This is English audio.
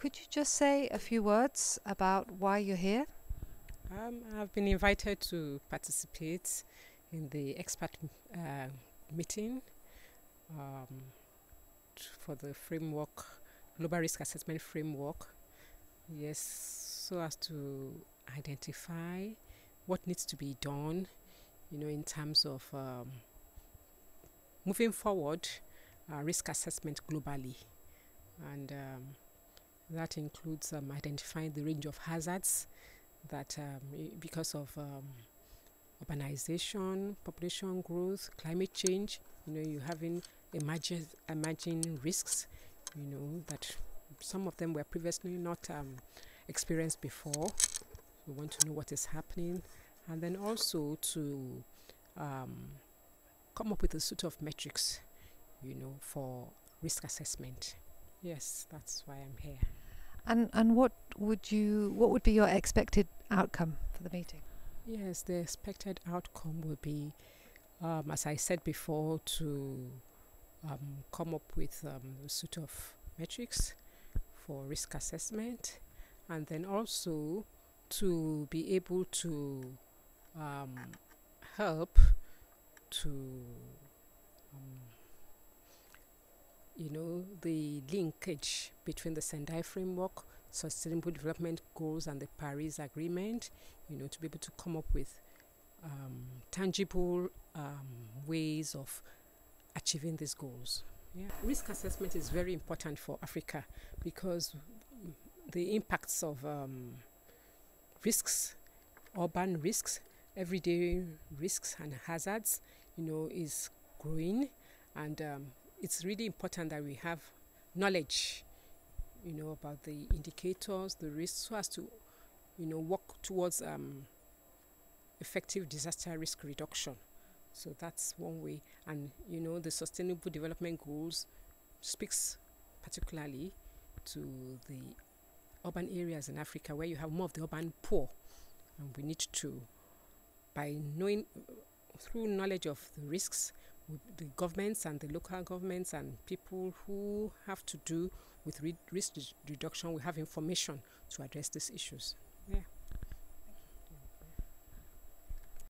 could you just say a few words about why you're here? I've been invited to participate in the expert meeting for the framework, global risk assessment framework. Yes, so as to identify what needs to be done, in terms of moving forward risk assessment globally. And that includes identifying the range of hazards that because of urbanization, population growth, climate change, you're having emerging risks, that some of them were previously not experienced before. We want to know what is happening, and then also to come up with a suite of metrics, for risk assessment. Yes, that's why I'm here. And what would be your expected outcome for the meeting? Yes, the expected outcome will be, as I said before, to come up with a suite of metrics for risk assessment, and then also to be able to help to the linkage between the Sendai framework, Sustainable Development Goals, and the Paris Agreement, to be able to come up with tangible ways of achieving these goals. Yeah. Risk assessment is very important for Africa because the impacts of risks, urban risks, everyday risks and hazards, is growing, and it's really important that we have knowledge, about the indicators, the risks, so as to, work towards effective disaster risk reduction. So that's one way. And, the Sustainable Development Goals speaks particularly to the urban areas in Africa where you have more of the urban poor. And we need to, by knowing, through knowledge of the risks, the governments and the local governments and people who have to do with risk reduction, we have information to address these issues. Yeah.